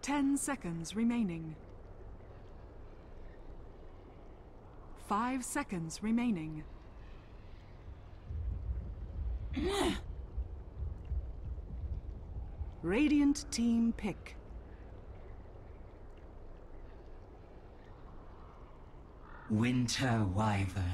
10 seconds remaining. 5 seconds remaining. Radiant team pick. Winter Wyvern.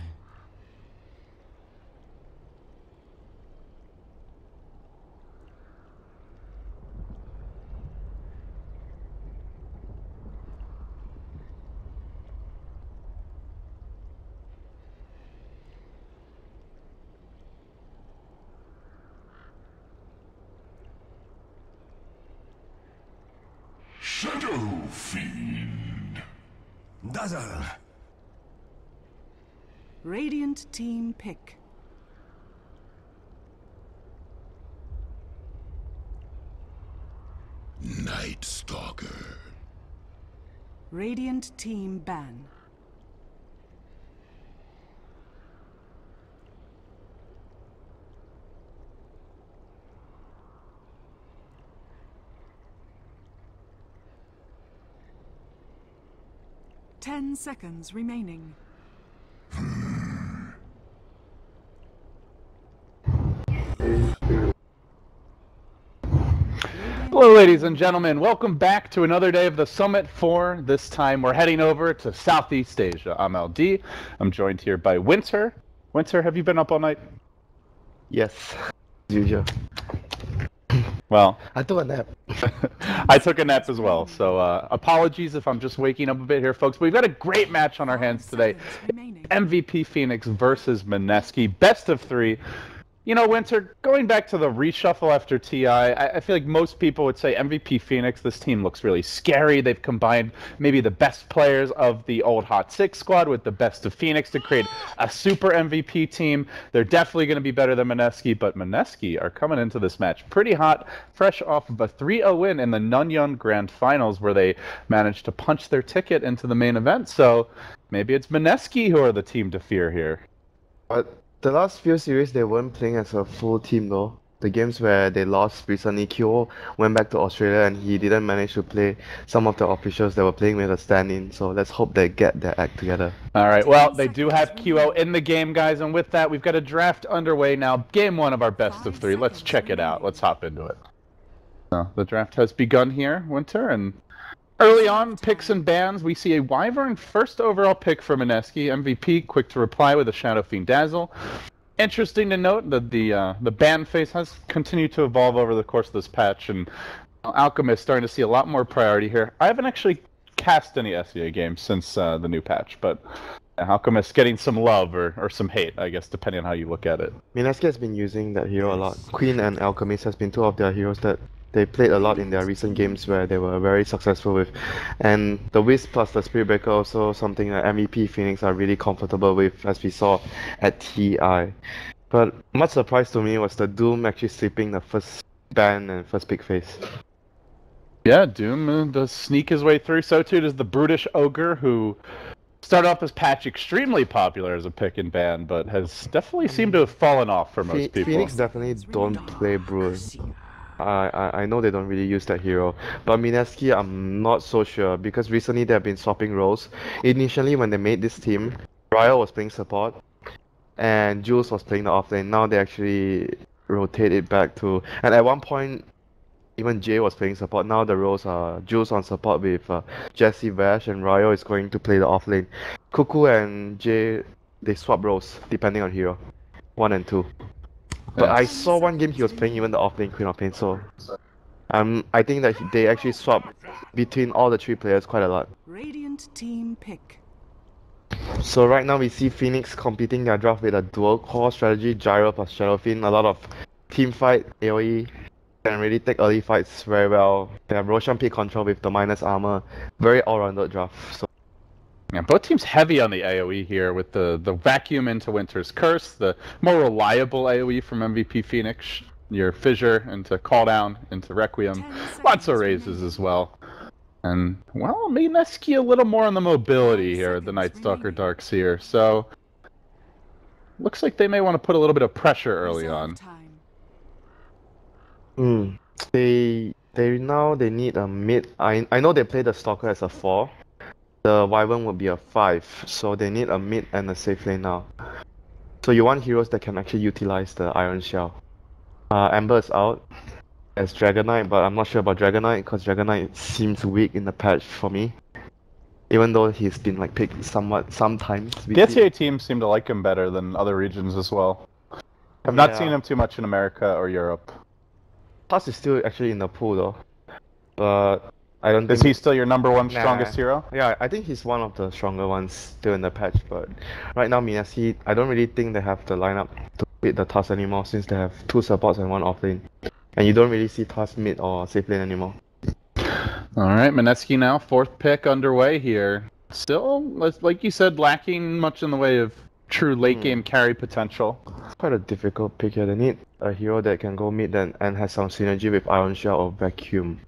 Shadow Fiend. Dazzle. Radiant team pick. Night Stalker. Radiant team ban. Ten seconds remaining. Hello ladies and gentlemen, welcome back to another day of the Summit 4. This time we're heading over to Southeast Asia. I'm LD. I'm joined here by Winter. Winter, have you been up all night? Yes, as usual. Well, I took a nap. I took a nap as well, so apologies if I'm just waking up a bit here, folks. But we've got a great match on our hands today. MVP Phoenix versus Mineski, best of 3. You know, Winter, going back to the reshuffle after TI, I feel like most people would say MVP Phoenix, this team looks really scary. They've combined maybe the best players of the old Hot 6 squad with the best of Phoenix to create a super MVP team. They're definitely going to be better than Mineski, but Mineski are coming into this match pretty hot, fresh off of a 3-0 win in the Nunyon Grand Finals where they managed to punch their ticket into the main event. So maybe it's Mineski who are the team to fear here. But the last few series, they weren't playing as a full team though. The games where they lost recently, Kyo went back to Australia and he didn't manage to play some of the officials that were playing with a stand-in. So let's hope they get their act together. All right, well, they do have QO in the game, guys. And with that, we've got a draft underway now. Game 1 of our best of 3. Let's check it out. Let's hop into it. So the draft has begun here, Winter, and early on, picks and bans, we see a Wyvern first overall pick for Mineski, MVP, quick to reply with a Shadow Fiend Dazzle. Interesting to note that the ban phase has continued to evolve over the course of this patch, and Alchemist starting to see a lot more priority here. I haven't actually cast any SEA games since the new patch, but Alchemist getting some love or some hate, I guess, depending on how you look at it. Mineski has been using that hero a lot. Queen and Alchemist has been two of their heroes that they played a lot in their recent games where they were very successful with. And the Wisp plus the Spirit Breaker also something that MVP Phoenix are really comfortable with, as we saw at TI. But much surprise to me was the Doom actually slipping the first ban and first pick phase. Yeah, Doom does sneak his way through. So too does the Brutish Ogre, who started off this patch extremely popular as a pick and ban, but has definitely seemed to have fallen off for most people. Phoenix definitely don't play Brute. I know they don't really use that hero, but Mineski I'm not so sure because recently they've been swapping roles. Initially when they made this team, Ryo was playing support and Jules was playing the offlane. Now they actually rotate it back to, and at one point even Jay was playing support. Now the roles are Jules on support with Jesse Vash and Ryo is going to play the offlane. Cuckoo and Jay, they swap roles depending on hero, 1 and 2. But I saw one game he was playing even the offlane Queen of Pain, so I think that they actually swap between all the 3 players quite a lot. Radiant team pick. So right now we see Phoenix completing their draft with a dual core strategy, Gyro plus Shadow Fiend, a lot of team fight, AoE, can really take early fights very well. They have Roshan pick control with the minus armor, very all-rounded draft. So yeah, both teams heavy on the AoE here with the vacuum into Winter's Curse, the more reliable AoE from MVP Phoenix, your Fissure into Call Down, into Requiem, lots of raises as well. And, well, Mineski a little more on the mobility here, the Night Stalker Darkseer, so looks like they may want to put a little bit of pressure early on. they They need a mid. I know they play the Stalker as a 4. The Wyvern would be a 5, so they need a mid and a safe lane now. So you want heroes that can actually utilize the Iron Shell. Ember is out as Dragonite, but I'm not sure about Dragonite because Dragonite seems weak in the patch for me. Even though he's been like picked sometimes. The SEA teams seem to like him better than other regions as well. I've not seen him too much in America or Europe. Plus is still actually in the pool though. But I don't think... Is he still your #1 strongest hero? Yeah, I think he's one of the stronger ones still in the patch, but right now Mineski, I don't really think they have the lineup to beat the Tusk anymore since they have 2 supports and 1 offlane. And you don't really see Tusk mid or safe lane anymore. Alright, Mineski now, 4th pick underway here. Still, like you said, lacking much in the way of true late game carry potential. It's quite a difficult pick here. They need a hero that can go mid and has some synergy with Iron Shell or Vacuum.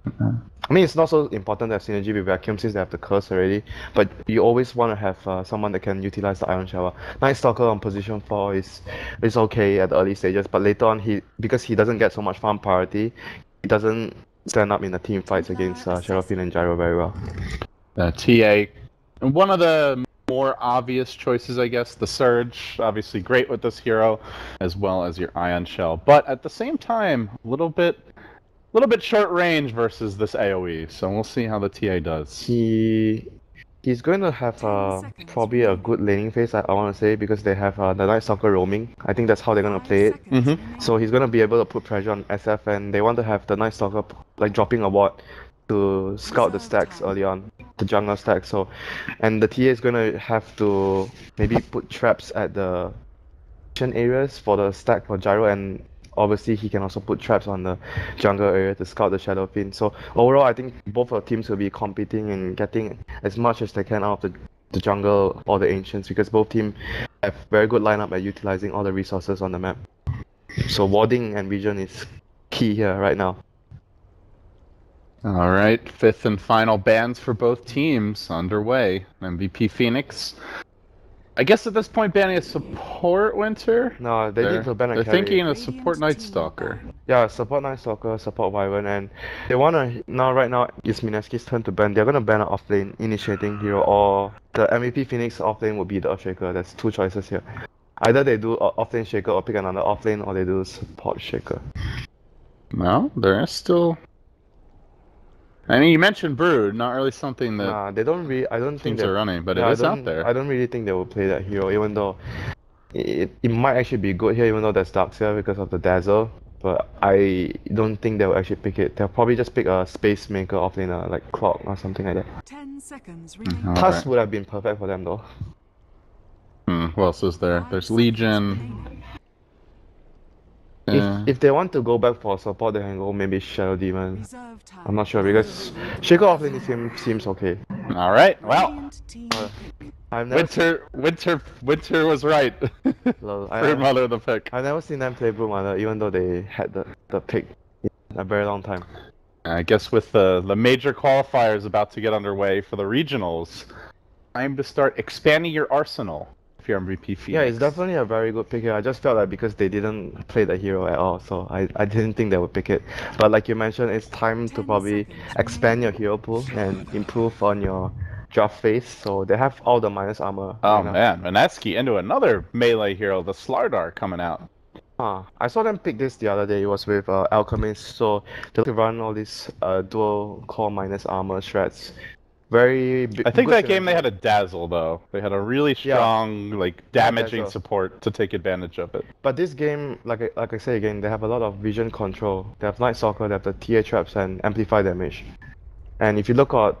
I mean, it's not so important to have synergy with Vacuum since they have the curse already, but you always want to have someone that can utilize the Iron Shell. Night Stalker on position 4 is okay at the early stages, but later on, because he doesn't get so much farm priority, he doesn't stand up in the team fights against Shadowfiend and Gyro very well. TA, one of the more obvious choices, I guess, the Surge, obviously great with this hero, as well as your Ion Shell, but at the same time, a little bit short range versus this AoE, so we'll see how the TA does. He's going to have probably a good laning phase, I want to say, because they have the Night Stalker roaming. I think that's how they're going to play it. So he's going to be able to put pressure on SF, and they want to have the Night Stalker like dropping a ward to scout the stacks early on, the jungle stacks. So, and the TA is going to have to maybe put traps at the areas for the stack for Gyro, and obviously he can also put traps on the jungle area to scout the Shadowfiend. So overall, I think both our teams will be competing and getting as much as they can out of the jungle or the Ancients, because both teams have very good lineup at utilizing all the resources on the map. So warding and vision is key here right now. Alright, 5th and final bans for both teams underway. MVP Phoenix. I guess at this point banning a support Winter? No, they need to ban a carry. They're thinking a support Night Stalker. Yeah, support Night Stalker, support Wyvern, and they wanna right now it's Mineski's turn to ban. They're gonna ban an offlane initiating hero, or the MVP Phoenix offlane would be the Earthshaker. There's 2 choices here. Either they do offlane Shaker or pick another offlane, or they do support Shaker. No, there is still... I mean, you mentioned Brood, not really something that Nah, they don't really. I don't think teams are running, but it is out there. I don't really think they will play that hero, even though it might actually be good here, even though there's Darks here because of the Dazzle. But I don't think they will actually pick it. They'll probably just pick a Space Maker offlaner, like Clock or something like that. 10 seconds remaining. Tusk would have been perfect for them though. Who else is there? There's Legion. If they want to go back for support, they can go maybe Shadow Demon. I'm not sure because Shaker offlane seems okay. All right, well, Winter was right. Broodmother the pick. I've never seen them play Broodmother, even though they had the pick in a very long time. I guess with the major qualifiers about to get underway for the regionals, time to start expanding your arsenal. Your MVP Phoenix. Yeah, it's definitely a very good pick here. I just felt like because they didn't play the hero at all, so I didn't think they would pick it. But like you mentioned, it's time to probably expand your hero pool and improve on your draft phase. So they have all the minus armor. Oh man, Mineski into another melee hero, the Slardar coming out. I saw them pick this the other day. It was with Alchemist, so they run all these dual core minus armor strats. I think that game they had a Dazzle though. They had a really strong, like damaging support to take advantage of it. But this game, like I say again, they have a lot of vision control. They have Night Stalker, they have the TA traps and amplify damage. And if you look at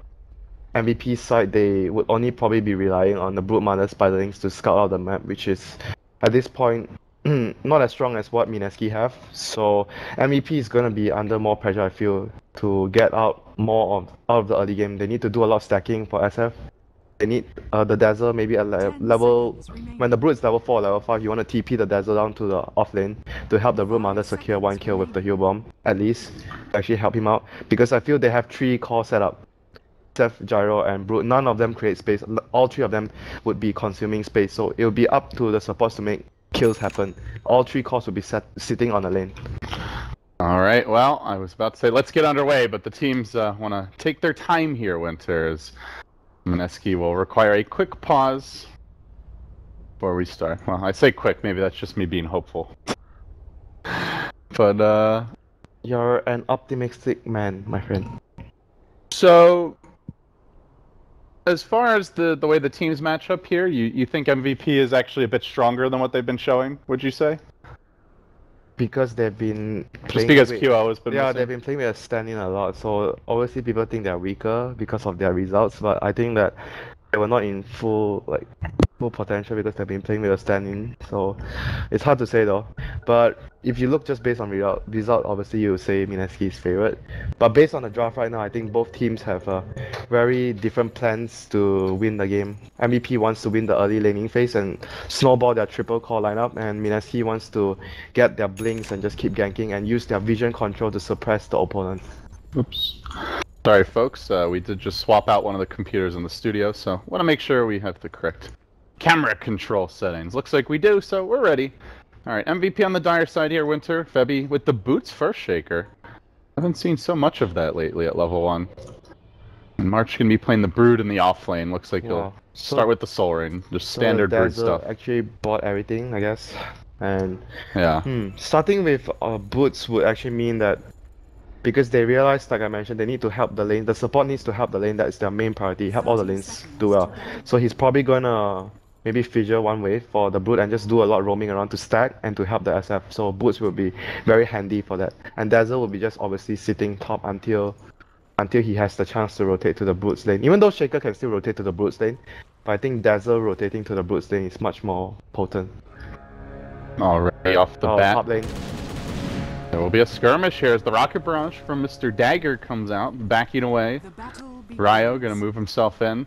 MVP's side, they would only probably be relying on the Broodmother Spiderlings to scout out the map, which is at this point not as strong as what Mineski have. So MVP is gonna be under more pressure, I feel, to get out more out of the early game. They need to do a lot of stacking for SF. They need the Dazzle maybe at level... When the Brood is level 4 or level 5, you want to TP the Dazzle down to the offlane to help the Broodmother secure 1 kill with the heal bomb, at least. Actually help him out. Because I feel they have 3 core setup. SF, Gyro and Brood. None of them create space. All 3 of them would be consuming space. So it will be up to the supports to make kills happen. All 3 cores will be sitting on the lane. Alright, well, I was about to say let's get underway, but the teams want to take their time here, Winter, as Mineski will require a quick pause before we start. Well, I say quick, maybe that's just me being hopeful. But, You're an optimistic man, my friend. so, as far as the way the teams match up here, you think MVP is actually a bit stronger than what they've been showing, would you say? Because they've been Just playing because with, QO has been yeah, missing? they've been playing with a stand-in a lot, so obviously people think they're weaker because of their results, but I think that they were not in full potential because they've been playing with a stand-in, so it's hard to say though. But if you look just based on result, obviously you would say Mineski is favorite. But based on the draft right now, I think both teams have very different plans to win the game. MVP wants to win the early laning phase and snowball their triple core lineup, and Mineski wants to get their blinks and just keep ganking and use their vision control to suppress the opponent. Oops. Sorry, folks. We did just swap out one of the computers in the studio, so want to make sure we have the correct camera control settings. Looks like we do, so we're ready. All right, MVP on the dire side here, Winter. Febby with the boots first shaker. Haven't seen so much of that lately at level 1. And March gonna be playing the Brood in the off lane. Looks like he'll start with the Soul Ring, just standard Brood stuff. Actually bought everything, I guess. And yeah, starting with boots would actually mean that because they realize, like I mentioned, they need to help the lane. The support needs to help the lane. That is their main priority. Help all the lanes do well. So he's probably gonna maybe fissure one wave for the Brood and just do a lot of roaming around to stack and to help the SF. So boots will be very handy for that. And Dazzle will be just obviously sitting top until he has the chance to rotate to the Brood's lane. Even though Shaker can still rotate to the Brood's lane, but I think Dazzle rotating to the Brood's lane is much more potent. already off the bat. Top lane. There will be a skirmish here as the Rocket Barrage from Mr. Dagger comes out, backing away. Ryo gonna move himself in,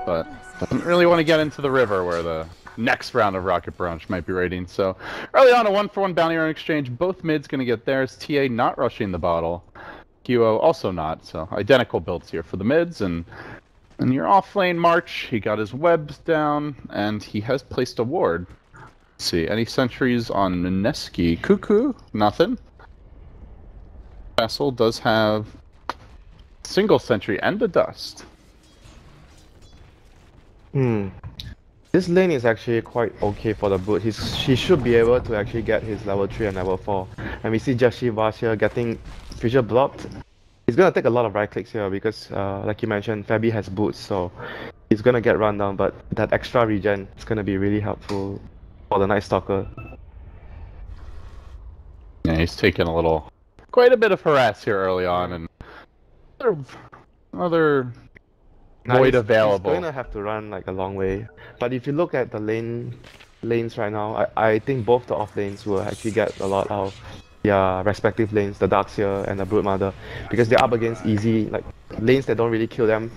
but doesn't really want to get into the river where the next round of Rocket Barrage might be raiding. So early on, a 1-for-1 bounty run exchange. Both mids gonna get theirs. TA not rushing the bottle. QO also not. So identical builds here for the mids. And in your off lane, March, he got his webs down and he has placed a ward. Let's see, any sentries on Mineski? Cuckoo? Nothing. Vessel does have single sentry and a dust. This lane is actually quite okay for the Brood. He should be able to actually get his level 3 and level 4. And we see Jashi Vash here getting fissure blocked. He's gonna take a lot of right clicks here because, like you mentioned, Febby has boots, so he's gonna get run down. But that extra regen is gonna be really helpful for the Night Stalker. Yeah, he's taking quite a bit of harass here early on, and another void available. He's going to have to run like a long way. But if you look at the lanes right now, I think both the off lanes will actually get a lot out of their respective lanes, the Darkseer and the Broodmother, because they're up against easy lanes that don't really kill them.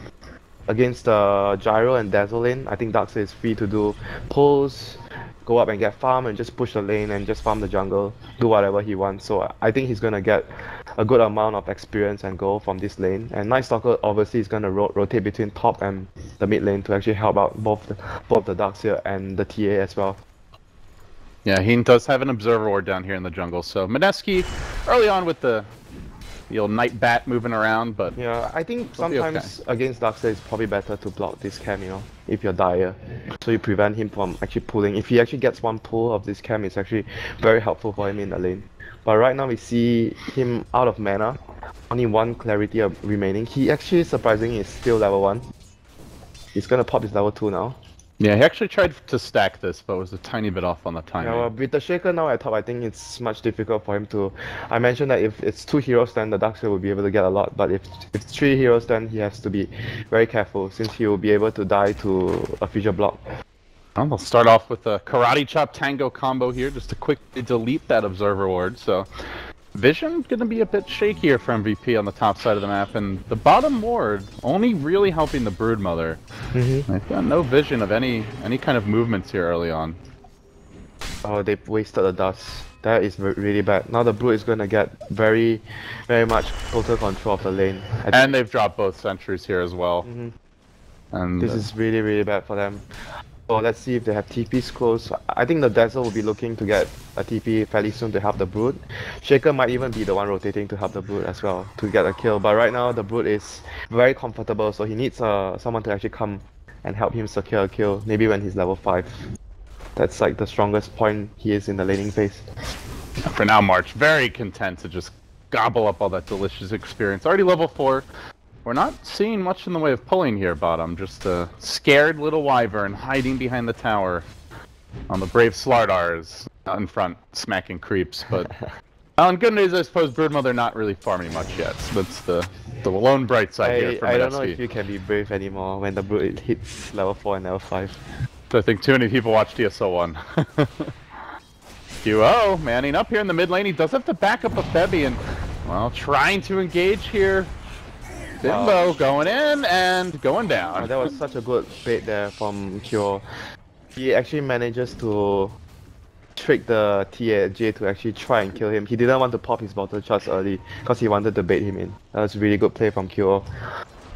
Against the Gyro and Dazzle lane, I think Darkseer is free to do pulls, go up and get farm and just push the lane and just farm the jungle, do whatever he wants. So I think he's gonna get a good amount of experience and gold from this lane. And Night Stalker obviously is gonna rotate between top and the mid lane to actually help out both the Darkseer and the TA as well. Yeah, he does have an Observer Ward down here in the jungle. So Mineski early on with the old Night Bat moving around, but yeah, I think sometimes against Darkseer it's probably better to block this cam, if you're dire, so you prevent him from actually pulling. If he actually gets one pull of this cam, it's actually very helpful for him in the lane. But right now we see him out of mana, only one clarity remaining. He actually surprisingly is still level 1. He's gonna pop his level 2 now. Yeah, he actually tried to stack this, but was a tiny bit off on the timing. Yeah, well, with the Shaker now at top, I think it's much difficult for him to... I mentioned that if it's 2 heroes, then the Darkseer will be able to get a lot, but if it's 3 heroes, then he has to be very careful, since he will be able to die to a fissure block. Well, we'll start off with a Karate Chop Tango combo here, just to quickly delete that Observer Ward. So Vision gonna be a bit shakier for MVP on the top side of the map, and the bottom ward only really helping the Broodmother. I've got no vision of any kind of movements here early on. Oh, they've wasted the dust. That is really bad. Now the Brood is gonna get very much total control of the lane. And they've dropped both sentries here as well. And this is really bad for them. So let's see if they have TPs close. I think the Dazzle will be looking to get a TP fairly soon to help the Brood. Shaker might even be the one rotating to help the Brood as well to get a kill. But right now the Brood is very comfortable, so he needs someone to actually come and help him secure a kill. Maybe when he's level 5. That's like the strongest point he is in the laning phase. For now, March very content to just gobble up all that delicious experience. Already level 4. We're not seeing much in the way of pulling here, bottom. Just a scared little wyvern hiding behind the tower on the brave Slardars out in front, smacking creeps. But on good news, I suppose Broodmother not really farming much yet. So that's the lone bright side here for Mineski. I don't know if you can be brave anymore when the Brood hits level 4 and level 5. So I think too many people watch DSO 1. QO manning up here in the mid lane. He does have to back up a Febby and, well, trying to engage here. Bimbo going in and going down. Oh, that was such a good bait there from Kyo. He actually manages to trick the TA to actually try and kill him. He didn't want to pop his bottle charge early because he wanted to bait him in. That was a really good play from Kyo.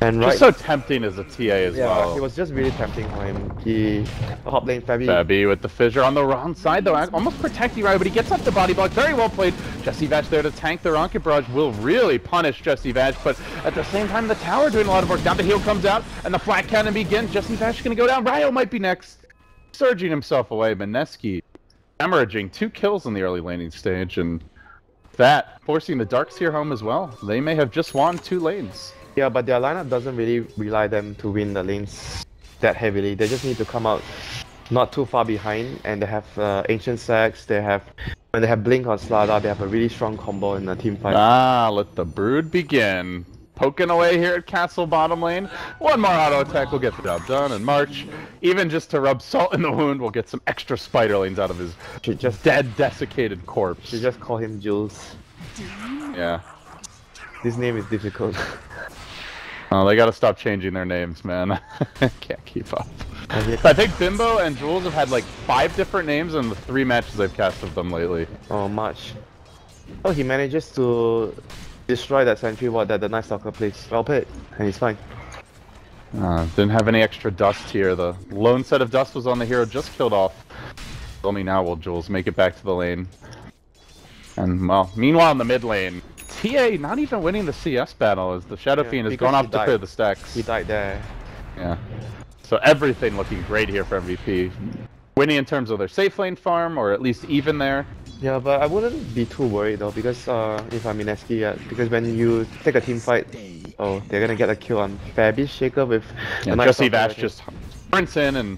And just so tempting as a TA as well. Yeah, it was just really tempting for him. He top lane Febby with the fissure on the wrong side though, almost protecting right, but he gets up the body block. Very well played. Jesse Vash there to tank the Rocket Barrage will really punish Jesse Vash, but at the same time the tower doing a lot of work. Down the heel comes out and the flat cannon begins. Jesse Vash gonna go down. Ryo might be next. Surging himself away. Mineski hemorrhaging 2 kills in the early laning stage, and that forcing the Dark Seer home as well. They may have just won 2 lanes. Yeah, but their lineup doesn't really rely them to win the lanes that heavily. They just need to come out not too far behind, and they have Ancient Sacs, when they have Blink on Slardar, they have a really strong combo in the team fight. Let the Brood begin. Poking away here at Castle bottom lane. One more auto attack will get the job done, and March, even just to rub salt in the wound, will get some extra spiderlings out of his dead, desiccated corpse. Should just call him Jules. Yeah. This name is difficult. Oh, they gotta stop changing their names, man. Can't keep up. I think Bimbo and Jules have had like 5 different names in the 3 matches I've cast of them lately. Oh, March. Oh, he manages to destroy that sentry ward that the Night Stalker plays. Well played, and he's fine. Didn't have any extra dust here. The lone set of dust was on the hero, just killed off. Only now will Jules make it back to the lane. And, well, meanwhile in the mid lane, TA not even winning the CS battle as the Shadow Fiend has gone off to clear the stacks. He died there. Yeah. So everything looking great here for MVP. Winning in terms of their safe lane farm, or at least even there. Yeah, but I wouldn't be too worried though, because if I'm Mineski, because when you take a team fight, oh, they're gonna get a kill on Fabby Shaker with Jesse Vash just sprints in, and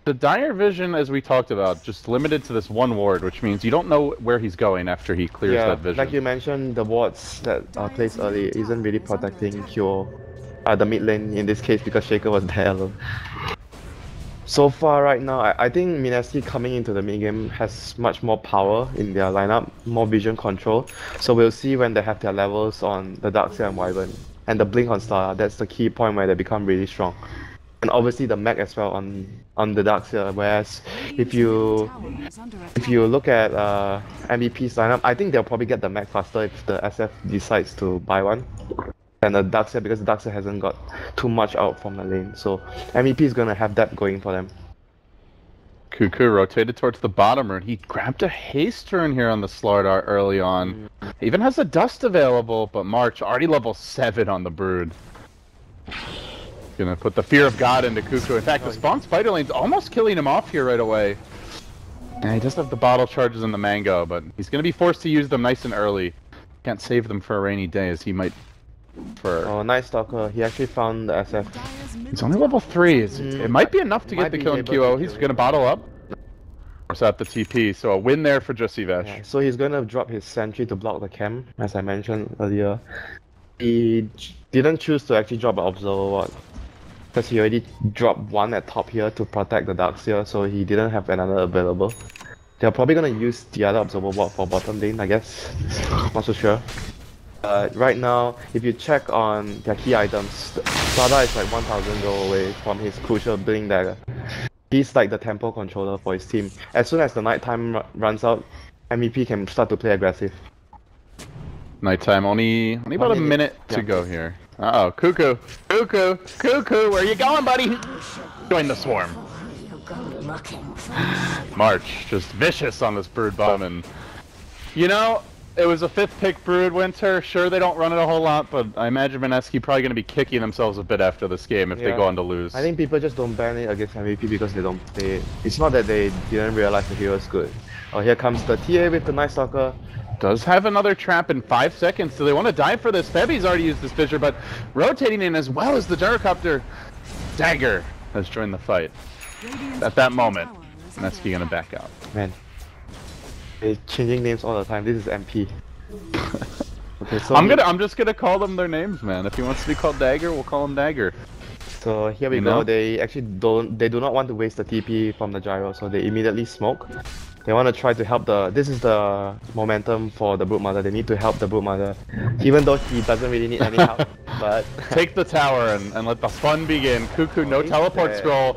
the dire vision, as we talked about, just limited to this one ward, which means you don't know where he's going after he clears that vision. Like you mentioned, the wards that are placed early isn't really protecting Kyo, the mid lane in this case, because Shaker was there alone. So far right now, I think Mineski coming into the mid game has much more power in their lineup, more vision control. So we'll see when they have their levels on the Darkseer and Wyvern, and the Blink on Star. That's the key point where they become really strong. And obviously the mech as well on the Darkseer. Whereas if you look at MVP's lineup, I think they'll probably get the mech faster if the SF decides to buy one. And the Darkseer, because the Darkseer hasn't got too much out from the lane, so MVP is gonna have that going for them. Cuckoo rotated towards the bottom rune. He grabbed a haste turn here on the Slardar early on. He even has a dust available, but March already level 7 on the Brood. Gonna put the fear of God into Cuckoo. In fact, the spawn spider lane's almost killing him off here right away. And he does have the bottle charges in the mango, but he's gonna be forced to use them nice and early. Can't save them for a rainy day, as he might. Oh, Night Stalker, he actually found the SF. He's only level 3. It might be enough to get the kill in QO. He's gonna bottle up. Force out the TP, so a win there for Jesse Vash. Yeah, so he's gonna drop his sentry to block the camp, as I mentioned earlier. He didn't choose to actually drop an observer ward, because he already dropped one at top here to protect the Darkseer, so he didn't have another available. They're probably gonna use the other observer ward for bottom lane, I guess. Not so sure. Right now, if you check on their key items, Sada is like 1000 gold away from his crucial Blink Dagger. He's like the tempo controller for his team. As soon as the nighttime runs out, MVP can start to play aggressive. Nighttime, only about a minute to go here. Uh-oh, Cuckoo, where you going, buddy? Join the swarm. March, just vicious on this Brood bottom, and you know, it was a 5th pick Brood Winter. Sure, they don't run it a whole lot, but I imagine Mineski probably going to be kicking themselves a bit after this game if they go on to lose. I think people just don't ban it against MVP because they don't play it. It's not that they didn't realize the hero is good. Oh, here comes the TA with the Night Stalker. Does have another trap in 5 seconds. Do they want to dive for this? Febby's already used his fissure, but rotating in as well as the gyrocopter. Dagger has joined the fight. At that moment, Mineski going to back out. Man. They're changing names all the time. This is MP. Okay, so I'm just gonna call them their names, man. If he wants to be called Dagger, we'll call him Dagger. So here we go. They actually do not want to waste the TP from the gyro, so they immediately smoke. They want to try to help this is the momentum for the Broodmother. They need to help the Broodmother, even though he doesn't really need any help. But take the tower and let the fun begin. Cuckoo, no teleport scroll.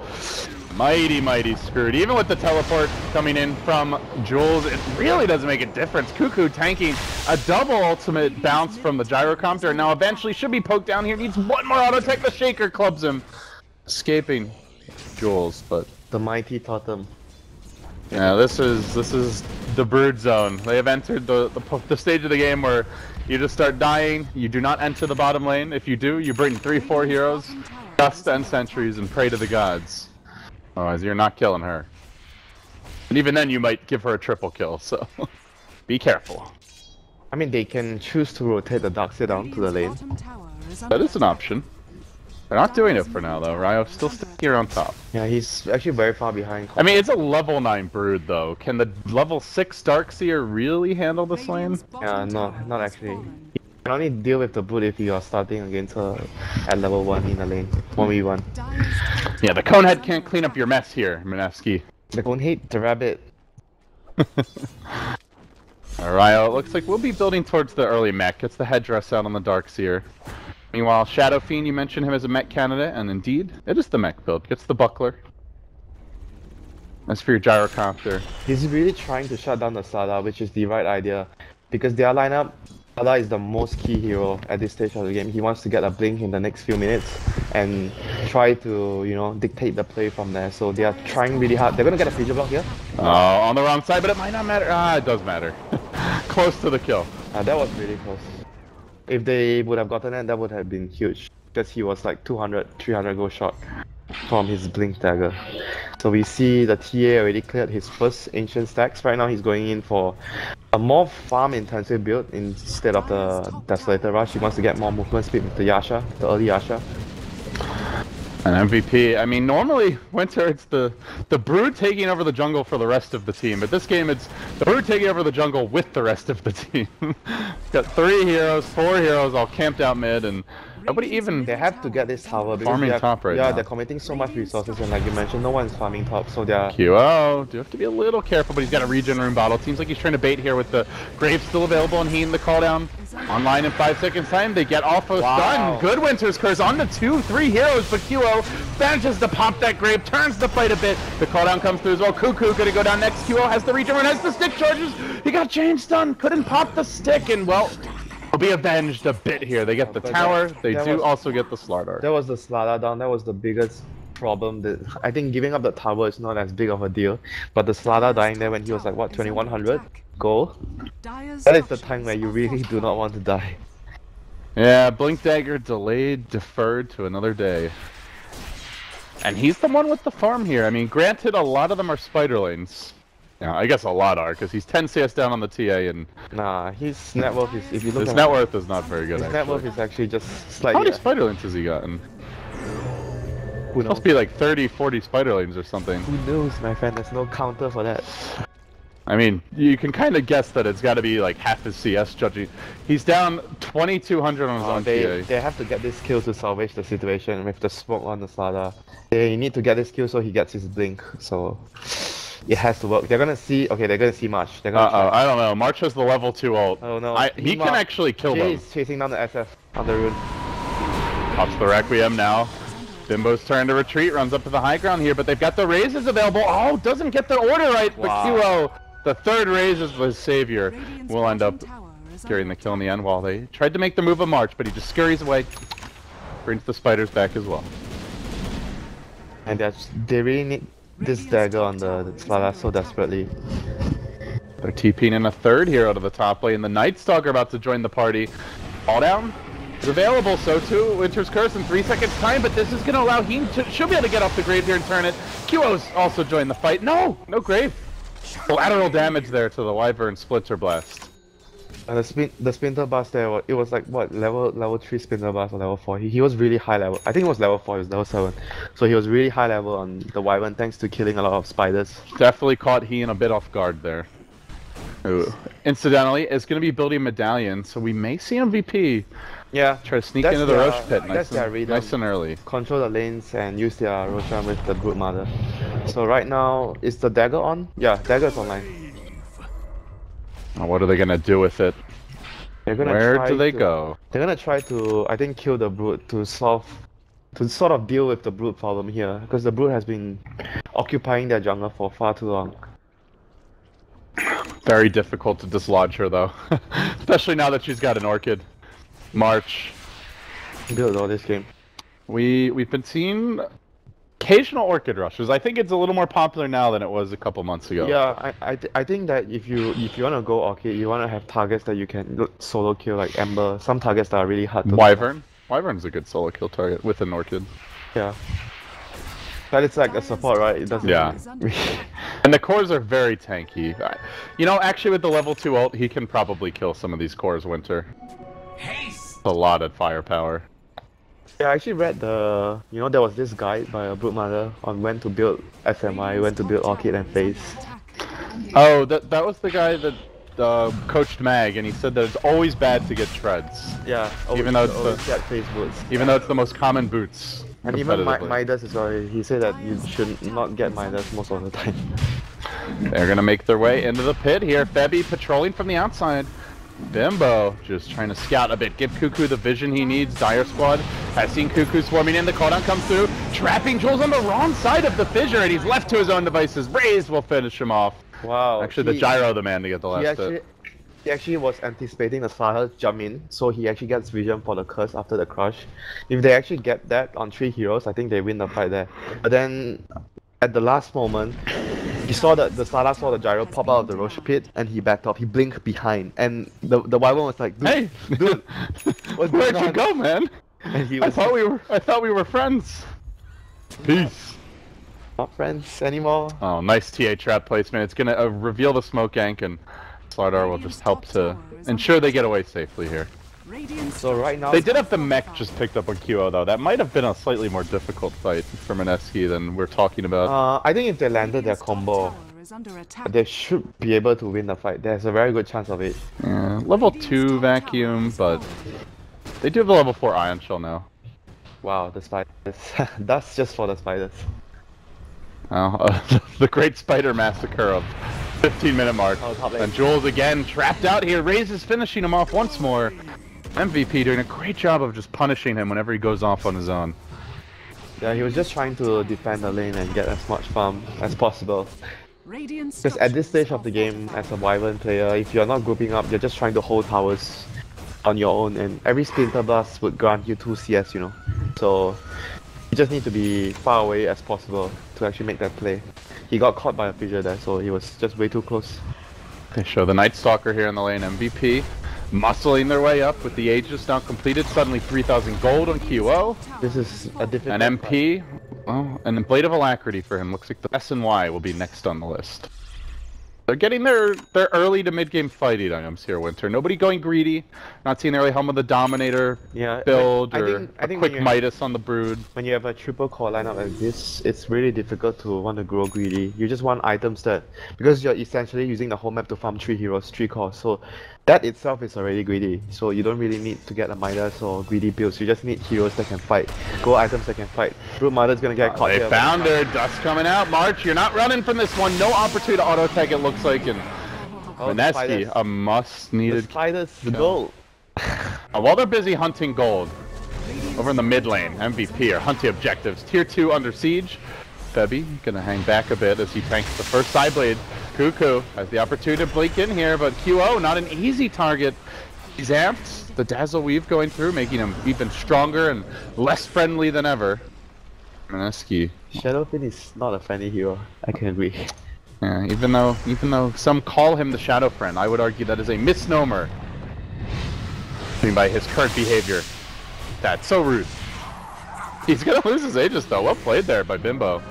Mighty screwed. Even with the teleport coming in from Jules, it really doesn't make a difference. Cuckoo tanking a double ultimate bounce from the gyrocopter. Now eventually should be poked down here. Needs one more auto tech. The Shaker clubs him. Escaping Jules, but the mighty totem. Yeah, this is the Brood zone. They have entered the stage of the game where you just start dying. You do not enter the bottom lane. If you do, you bring 3-4 heroes, dust and sentries, and pray to the gods. Otherwise, you're not killing her. And even then, you might give her a triple kill, so be careful. I mean, they can choose to rotate the Darkseer down to the lane. That is an option. They're not doing it for now, though. Ryo's still sticking here on top. Yeah, he's actually very far behind. I mean, it's a level 9 Brood, though. Can the level 6 Darkseer really handle this lane? Yeah, not actually. You can only deal with the Brood if you are starting against her at level 1 in the lane. 1v1. Yeah, the Conehead can't clean up your mess here, Mineski. The Conehead, the rabbit. Ryo, it looks like we'll be building towards the early mech. Gets the headdress out on the Darkseer. Meanwhile, Shadow Fiend, you mentioned him as a mech candidate, and indeed, it is the mech build. Gets the buckler. As for your gyrocopter. He's really trying to shut down the Sada, which is the right idea. Because their lineup, Sada is the most key hero at this stage of the game. He wants to get a blink in the next few minutes and try to, you know, dictate the play from there. So they are trying really hard. They're gonna get a feature block here. Oh, on the wrong side, but it might not matter. Ah, it does matter. Close to the kill. That was really close. If they would have gotten it, that would have been huge. Because he was like 200, 300 gold shot from his blink dagger. So we see the TA already cleared his first ancient stacks. Right now he's going in for a more farm intensive build instead of the Desolator Rush. He wants to get more movement speed with the Yasha, the early Yasha. An MVP. I mean, normally, Winter, it's the Brood taking over the jungle for the rest of the team. But this game, it's the Brood taking over the jungle with the rest of the team. Got 3 heroes, 4 heroes all camped out mid, and nobody even... They have to get this tower because farming top right now. they're committing so much resources, and like you mentioned, no one's farming top, so they're... QO, do have to be a little careful, but he's got a regen rune bottle. Seems like he's trying to bait here with the Grave still available and he in the cooldown. Online in 5 seconds time, they get off a stun. Good Winter's Curse on the 2-3 heroes, but QO manages to pop that Grave, turns the fight a bit. The cooldown comes through as well. Cuckoo gonna go down next. QO has the regen rune, has the stick charges. He got chain stun, couldn't pop the stick, and well, will be avenged a bit here. They get the tower, they do also get the Slardar. That was the Slardar down, that was the biggest problem. I think giving up the tower is not as big of a deal, but the Slardar dying there when he was like, what, 2100 gold? That is the time where you really do not want to die. Yeah, Blink Dagger delayed, deferred to another day. And he's the one with the farm here. I mean, granted, a lot of them are spider lanes. Yeah, I guess a lot are, because he's 10 CS down on the TA, and... Nah, his net worth is, if you look his at... net worth is not very good, his actually. net worth is actually just slightly... How many spider lanes has he gotten? Who knows? Must be like 30, 40 spider lanes or something. Who knows, my friend? There's no counter for that. I mean, you can kind of guess that it's got to be like half his CS judging. He's down 2,200 on his own TA. They have to get this kill to salvage the situation with the smoke on the Slardar. They need to get this kill so he gets his blink, so... It has to work. They're gonna see... Okay, they're gonna see March. They're gonna I don't know. March has the level 2 ult. Oh no. He can actually kill them. He's chasing down the SF on the rune. Pops the Requiem now. Bimbo's turn to retreat, runs up to the high ground here, but they've got the raises available. Oh, doesn't get the order right, but QO, the third raise is his savior, will end up carrying the kill in the end while they tried to make the move of March, but he just scurries away. Brings the spiders back as well. And they really need... this dagger on the Slara so desperately. They're TPing in a third hero to the top lane. The Night Stalker about to join the party. All down is available, so too Winter's Curse in 3 seconds time, but this is going to allow Heen to, should be able to get off the grave here and turn it. QO's also joined the fight. No grave. Collateral damage there to the Wyvern Splinter Blast. And the Splinter Blast there, it was like what, level 3 Splinter Blast or level 4. He was really high level. I think it was level 4, it was level 7. So he was really high level on the Wyvern thanks to killing a lot of spiders. Definitely caught Heen a bit off guard there. Ooh. Incidentally, it's going to be building Medallion, so we may see MVP. Yeah. Try to sneak into the Roche pit nice and early. Control the lanes and use their Roshan with the Brood Mother. So right now, is the dagger on? Yeah, dagger's online. Oh, what are they going to do with it? Where do they go? They're going to try to, I think, kill the Brood to sort of deal with the Brood problem here. Because the Brood has been occupying their jungle for far too long. Very difficult to dislodge her though, especially now that she's got an Orchid. March. Build all this game. We've been seeing occasional Orchid rushes. I think it's a little more popular now than it was a couple months ago. Yeah, I think that if you want to go Orchid, you want to have targets that you can solo kill, like Ember. Some targets that are really hard to Wyvern. Wyvern's a good solo kill target with an Orchid. Yeah. But it's like a support, right? It doesn't. Yeah. And the cores are very tanky. You know, actually with the level 2 ult, he can probably kill some of these cores, Winter. A lot of firepower. Yeah, I actually read there was this guide by a Brood Mother on when to build SMI, when to build Orchid and Phase. Oh, that was the guy that coached Mag, and he said that it's always bad to get Treads. Yeah, even though it's the most common boots. And even Midas as well, he said that you should not get Midas most of the time. They're gonna make their way into the pit here. Febby patrolling from the outside. Bimbo just trying to scout a bit, give Cuckoo the vision he needs. Dire Squad has seen Cuckoo swarming in, the cooldown comes through, trapping Jules on the wrong side of the fissure, and he's left to his own devices. Raze will finish him off. Wow. Actually, the Gyro the man to get the last hit. He actually was anticipating the Slayer jump in, so he actually gets vision for the curse after the crush. If they actually get that on 3 heroes, I think they win the fight there. But then, at the last moment, he saw that the Slayer saw the Gyro pop out of the Roche pit, and he backed off. He blinked behind, and the Wyvern was like, "Dude, dude, where'd you go, man?" And he was I thought we were friends. Peace. Not friends anymore. Oh, nice TA trap placement. It's gonna reveal the smoke gank, and Slardar will just help to ensure they get away safely here. So right now... They did have the mech just picked up on QO though. That might have been a slightly more difficult fight for Mineski than we're talking about. I think if they landed their combo, they should be able to win the fight. There's a very good chance of it. Yeah, level 2 vacuum, but they do have the level 4 Ion Shell now. Wow, the spiders. That's just for the spiders. Oh, the Great Spider Massacre of 15-minute mark. And Jules again trapped out here. Raze is finishing him off once more. MVP doing a great job of just punishing him whenever he goes off on his own. Yeah, he was just trying to defend the lane and get as much farm as possible. Because at this stage of the game, as a Wyvern player, if you're not grouping up, you're just trying to hold towers on your own, and every Splinter Blast would grant you 2 CS, you know. So you just need to be far away as possible to actually make that play. He got caught by a fissure there, so he was just way too close. They show the Night Stalker here in the lane. MVP muscling their way up with the Aegis now completed. Suddenly 3,000 gold on QO. This is a difficult an MP. Oh, and then Blade of Alacrity for him. Looks like the S&Y will be next on the list. They're getting their early to mid-game fighting items here, Winter. Nobody going greedy. Not seeing the early Helm of the Dominator build or a quick Midas on the Brood. When you have a triple core lineup like this, it's really difficult to want to grow greedy. You just want items that... Because you're essentially using the whole map to farm 3 heroes, 3 cores. So that itself is already greedy. So you don't really need to get a Midas or greedy builds. You just need heroes that can fight. Go items that can fight. Brood Mother's gonna get caught here. They found her. Dust coming out. March, you're not running from this one. No opportunity to auto attack, it looks like. And Mineski, a must-needed. The spiders, the gold. While they're busy hunting gold, over in the mid lane, MVP are hunting objectives. Tier 2 under siege. Febby gonna hang back a bit as he tanks the first side blade. Cuckoo has the opportunity to blink in here, but QO not an easy target. He's amped. The Dazzle Weave going through, making him even stronger and less friendly than ever. Mineski. Shadowfin is not a friendly hero. I can agree. Yeah, even though some call him the Shadow Friend, I would argue that is a misnomer. I mean, by his current behavior. That's so rude. He's gonna lose his Aegis though. Well played there by Bimbo.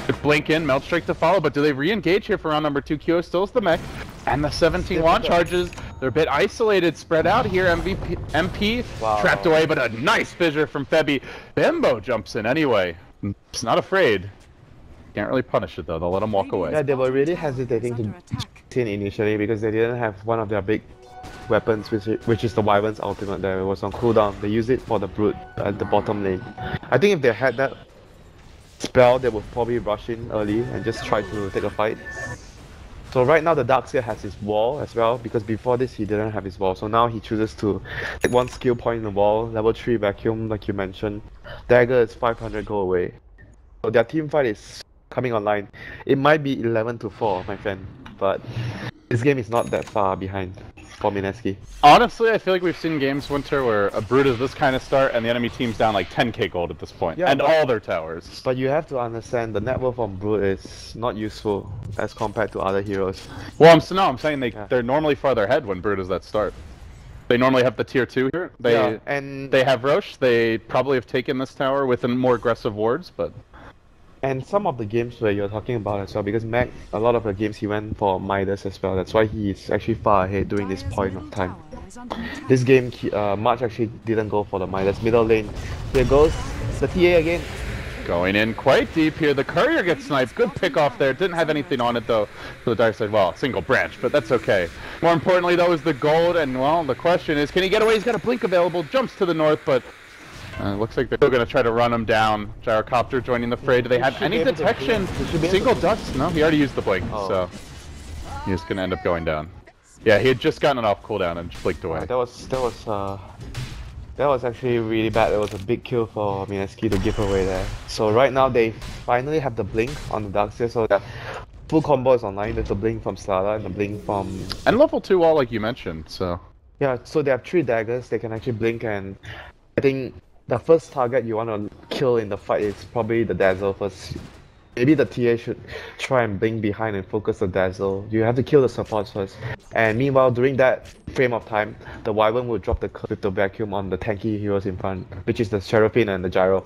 Good blink in, Melt Strike to follow, but do they re-engage here for round number 2? Kyo still is the mech. And the 17 launch charges. They're a bit isolated, spread out here. MP Wow. trapped away, but a nice fissure from Febby. Bimbo jumps in anyway. He's not afraid. Can't really punish it though. They'll let him walk away. Yeah, they were really hesitating to tin initially because they didn't have one of their big weapons, which is the Wyvern's ultimate that was on cooldown. They used it for the Brute at the bottom lane. I think if they had that spell, they would probably rush in early and just try to take a fight. So right now the Darkseer has his wall as well, because before this he didn't have his wall. So now he chooses to take one skill point in the wall, level 3 vacuum like you mentioned. Dagger is 500 go away. So their team fight is coming online. It might be 11-4, my friend, but this game is not that far behind for Mineski. Honestly, I feel like we've seen games, Winter, where a Brute is this kind of start and the enemy team's down like 10k gold at this point. Yeah, and all their towers. But you have to understand the net worth on Brute is not useful as compared to other heroes. Well, I'm saying they're normally farther ahead when Brute is that start. They normally have the tier 2 here. They have Roche. They probably have taken this tower with more aggressive wards, but... And some of the games where you're talking about as well, because Mac, a lot of the games he went for Midas as well. That's why he's actually far ahead during this point of time. This game, March actually didn't go for the Midas middle lane. Here goes the TA again. Going in quite deep here. The courier gets sniped. Good pick off there. Didn't have anything on it though. For the dark side, well, single branch, but that's okay. More importantly though is the gold, and well, the question is, can he get away? He's got a blink available. Jumps to the north, but looks like they're still going to try to run him down. Gyrocopter joining the fray. Do they have any detection? Single dust? No, he already used the blink, so he's going to end up going down. Yeah, he had just gotten it off cooldown and just blinked away. That was actually really bad. It was a big kill for Mineski to give away there. So right now they finally have the blink on the Darkseer, so that full combo is online with the blink from Slada and the blink from... And level 2 wall like you mentioned, so... Yeah, so they have 3 daggers, they can actually blink, and I think the first target you want to kill in the fight is probably the Dazzle first. Maybe the TA should try and blink behind and focus the Dazzle. You have to kill the supports first. And meanwhile, during that frame of time, the Wyvern will drop the curve with the vacuum on the tanky heroes in front, which is the Seraphine and the Gyro.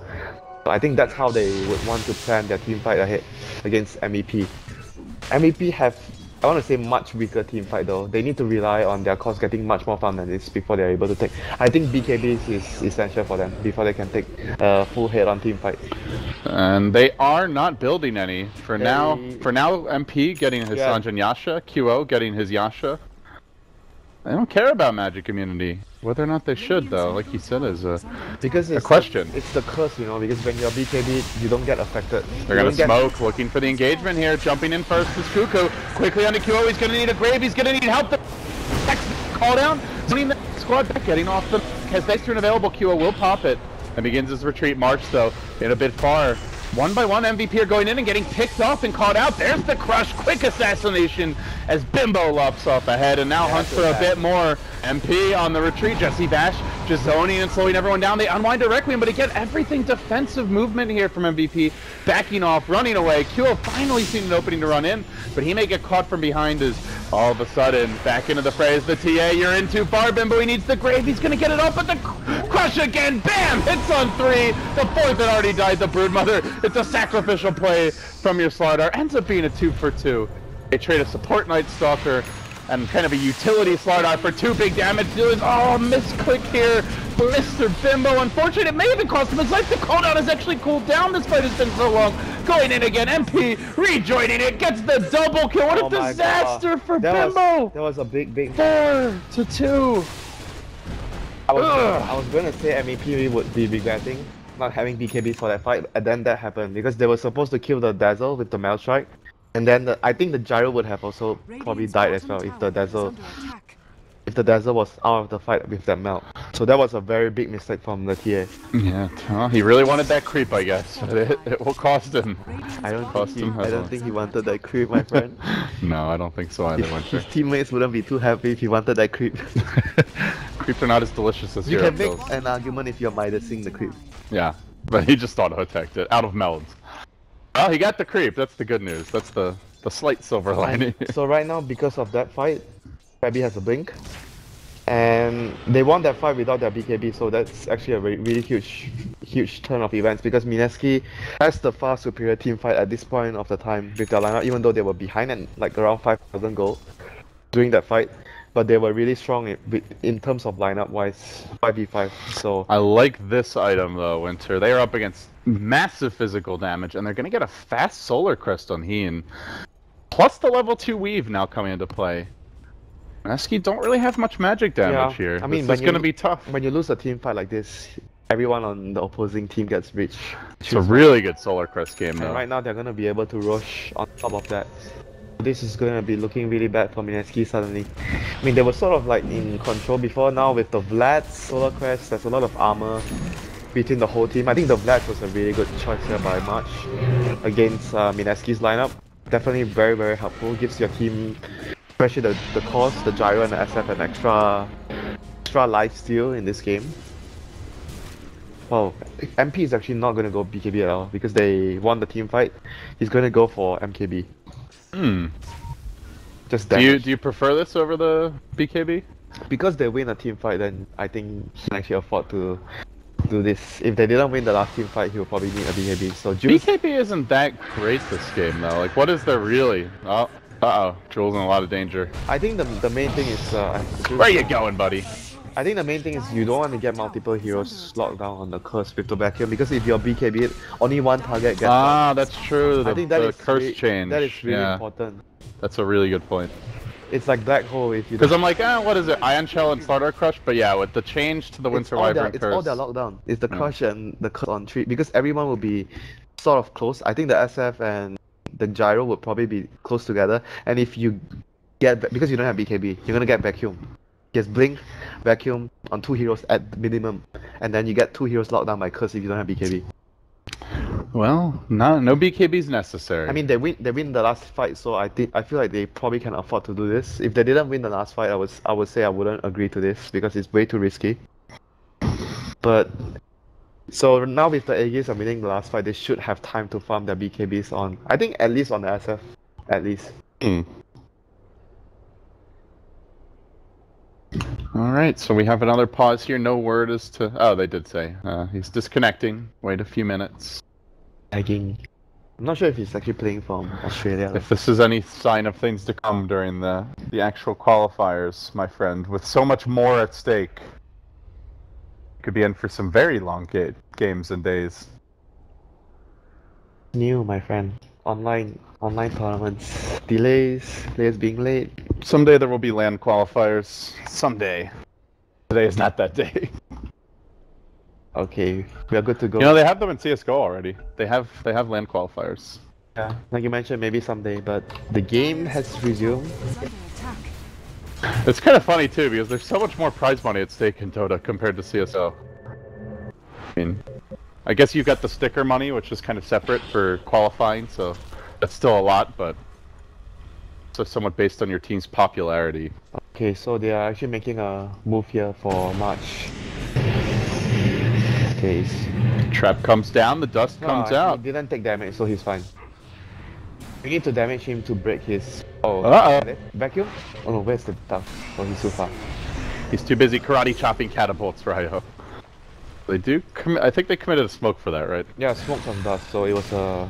So I think that's how they would want to plan their team fight ahead against MEP. MEP have, I want to say, much weaker team fight though. They need to rely on their cores getting much more farm than this before they're able to take. I think BKB is essential for them before they can take a full head-on team fight. And they are not building any. For now, MP getting his Sanjin Yasha, QO getting his Yasha. They don't care about magic immunity. Whether or not they should, though, like you said, is a question. It's the curse, you know, because when you're BKB, you don't get affected. They're gonna smoke, looking for the engagement here. Jumping in first is Cuckoo. Quickly onto QO, he's gonna need a grave, he's gonna need help. The next call down, sending the squad back, getting off the... Has nice turn available, QO will pop it. And begins his retreat march, though, in a bit far. One by one, MVP are going in and getting picked off and caught out. There's the crush, quick assassination as Bimbo lops off ahead and now hunts for a bit more. MP on the retreat, Jesse Bash just zoning and slowing everyone down. They unwind a Requiem, but again, everything defensive movement here from MVP. Backing off, running away. QO finally seen an opening to run in, but he may get caught from behind as all of a sudden, back into the fray is the TA. You're in too far, Bimbo. He needs the grave. He's going to get it up, but the crush again. Bam! Hits on 3. The 4th had already died, the Broodmother. It's a sacrificial play from your Slardar. Ends up being a 2 for 2. They trade a support Night Stalker and kind of a utility Slardar for 2 big damage dealers. Oh, misclick here. Blister Bimbo. Unfortunately, it may even cost him his life. The cooldown has actually cooled down. This fight has been so long. Going in again. MP rejoining it. Gets the double kill. What a disaster for Bimbo. That was a big 4 to 2. I was going to say MEP would be regretting not having BKBs for that fight, and then that happened because they were supposed to kill the Dazzle with the Melt Strike, and then I think the Gyro would have also probably died as well if the Dazzle was out of the fight with that melt. So that was a very big mistake from the TA. Yeah, well, he really wanted that creep, I guess. It will cost him. I don't think he wanted that creep, my friend. No, I don't think so either. His teammates wouldn't be too happy if he wanted that creep. Creeps are not as delicious as you can make an argument if you're Midasing the creep. Yeah, But he just auto-attacked it out of melons. Oh, he got the creep. That's the good news. That's the slight silver lining. So right now, because of that fight, Krabby has a blink. And they won that fight without their BKB, so that's actually a really huge turn of events because Mineski has the far superior team fight at this point of the time with their lineup, even though they were behind and like around 5,000 gold during that fight. But they were really strong in terms of lineup wise, 5v5. So I like this item though, Winter. They are up against massive physical damage, and they're gonna get a fast Solar Crest on Heen, plus the level 2 weave now coming into play. Mineski don't really have much magic damage here. I mean, it's gonna be tough. When you lose a team fight like this, everyone on the opposing team gets rich. It's a really good Solar Crest game though. And right now they're gonna be able to rush on top of that. This is gonna be looking really bad for Mineski suddenly. I mean, they were sort of like in control before. Now with the Vlad Solar Crest, there's a lot of armor between the whole team. I think the Vlad was a really good choice here by March against Mineski's lineup. Definitely very helpful. Gives your team, especially the cost, the gyro and the SF, an extra lifesteal in this game. Well, MP is actually not gonna go BKB at all because they won the team fight. He's gonna go for MKB. Just damage. Do you prefer this over the BKB? Because they win a team fight, then I think he can actually afford to do this. If they didn't win the last team fight, he would probably need a BKB. So Jules... BKB isn't that great this game though. Like, what is there really? Oh, Jules in a lot of danger. I think the main thing is... Where you going, buddy? I think the main thing is you don't want to get multiple heroes locked down on the curse with the vacuum, because if you're BKB, only one target gets that's true. I think that is curse change. That is really important. That's a really good point. It's like Black Hole if you... Because I'm like, what is it? Ion Shell and Starter Crush? But yeah, with the change to the Winter Wyvern curse... It's all their lockdown. It's the crush and the curse on 3, because everyone will be sort of close. I think the SF and the gyro would probably be close together, and if you get... because you don't have BKB, you're gonna get vacuum. Just blink, vacuum on 2 heroes at minimum, and then you get 2 heroes locked down by curse if you don't have BKB. Well, no BKB's necessary. I mean, they win the last fight, so I feel like they probably can afford to do this. If they didn't win the last fight, I would say I wouldn't agree to this because it's way too risky. But so now with the Aegis of winning the last fight, they should have time to farm their BKBs on. I think at least on the SF, at least. Alright, so we have another pause here. No word as to... Oh, they did say. He's disconnecting. Wait a few minutes. Lagging. I'm not sure if he's actually playing from Australia. If this is any sign of things to come during the actual qualifiers, my friend, with so much more at stake, could be in for some very long games and days. New, my friend. Online tournaments. Delays, players being late. Someday there will be LAN qualifiers. Someday. Today is not that day. Okay, we are good to go. You know, they have them in CSGO already. They have LAN qualifiers. Yeah, like you mentioned, maybe someday, but the game has resumed. It's kind of funny too, because there's so much more prize money at stake in DotA compared to CSGO. I mean, I guess you've got the sticker money, which is kind of separate for qualifying, so that's still a lot, but so somewhat based on your team's popularity. Okay, so they are actually making a move here for March. Okay. Trap comes down, the dust comes out. He didn't take damage, so he's fine. We need to damage him to break his... Oh, vacuum? Oh no, where's the duck? Oh, he's too far. He's too busy karate chopping catapults, Ryo. They do I think they committed a smoke for that, right? Yeah, smoke from dust, so it was a...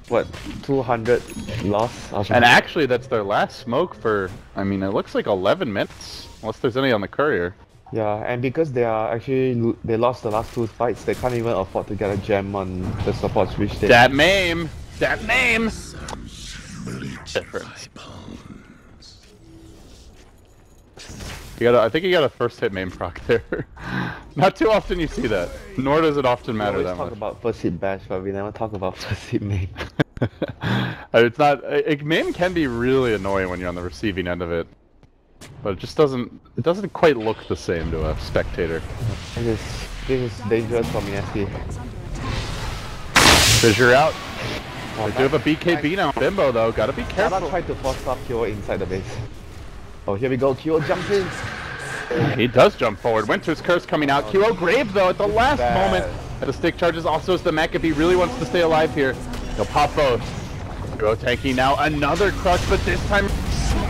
What, 200 loss? And actually that's their last smoke for, I mean, it looks like 11 minutes. Unless there's any on the courier. Yeah, and because they lost the last 2 fights, they can't even afford to get a gem on the supports which they... That name! Different. I think you got a first hit main proc there. Not too often you see that, nor does it often matter that much. We talk about first hit bash, but we never talk about first hit main. It's not... main can be really annoying when you're on the receiving end of it. But it just doesn't quite look the same to a spectator. This is dangerous for Mineski. Fissure out. They do have a BKB now. Bimbo though, gotta be careful. Try to force up Kyo inside the base. Oh, here we go. Kyo jumps in. He does jump forward. Winter's Curse coming out. Kyo Grave though at the last moment The stick charges also as the mech if he really wants to stay alive here. He'll pop both. Hero tanking now. Another crush, but this time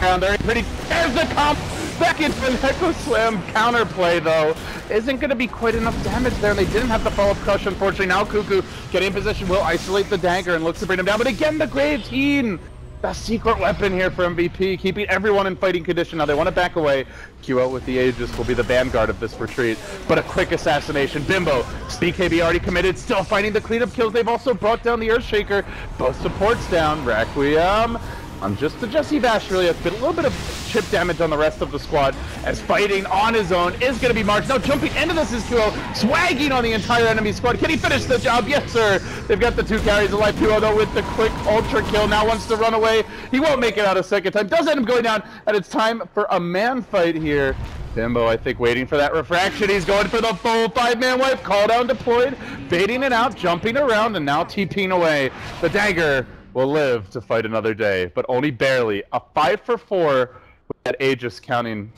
around there. Pretty. There's the comp. Back into an Echo Slam counterplay though. Isn't going to be quite enough damage there, and they didn't have the follow-up crush, unfortunately. Now Cuckoo getting in position will isolate the dagger and looks to bring him down, but again the Grave Teen! The secret weapon here for MVP, keeping everyone in fighting condition. Now they want to back away. Q out with the Aegis will be the vanguard of this retreat, but a quick assassination. Bimbo, BKB already committed, still fighting the cleanup kills. They've also brought down the Earthshaker. Both supports down. Requiem on just the Jesse Bash really. It's been a little bit of chip damage on the rest of the squad, as fighting on his own is going to be March. Now jumping into this is Q0, swagging on the entire enemy squad. Can he finish the job? Yes, sir. They've got the 2 carries alive. Q0 though with the quick ultra kill. Now wants to run away. He won't make it out a second time. Does end up going down, and it's time for a man fight here. Bimbo, I think, waiting for that refraction. He's going for the full 5-man wipe. Call down deployed, baiting it out, jumping around, and now TPing away. The dagger will live to fight another day, but only barely. A 5 for 4 with that Aegis counting,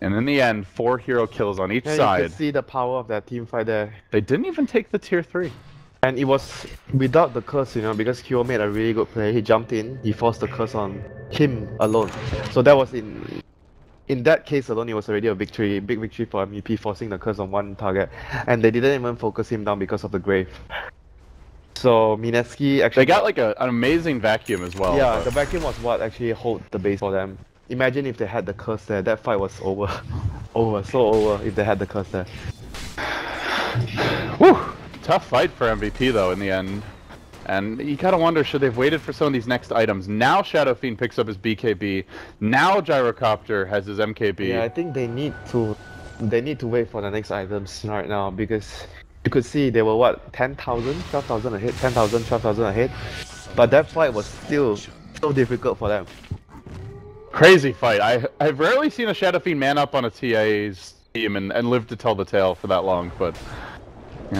and in the end, 4 hero kills on each side. You can see the power of that team fight there. They didn't even take the tier 3. And it was without the curse, you know, because Kyo made a really good play. He jumped in, he forced the curse on him alone. So that was in that case alone, it was already a victory, big victory for MVP, forcing the curse on one target. And they didn't even focus him down because of the grave. So Mineski actually... They got like an amazing vacuum as well. Yeah, but the vacuum was what actually held the base for them. Imagine if they had the curse there, that fight was over. So over if they had the curse there. Whew! Tough fight for MVP though in the end. And you gotta wonder, should they've waited for some of these next items? Now Shadow Fiend picks up his BKB. Now Gyrocopter has his MKB. Yeah, I think they need to wait for the next items right now, because you could see they were what, 10,000, 12,000 ahead, 10,000, 12,000 ahead. But that fight was still so difficult for them. Crazy fight. I've rarely seen a Shadow Fiend man up on a TA's team and live to tell the tale for that long, but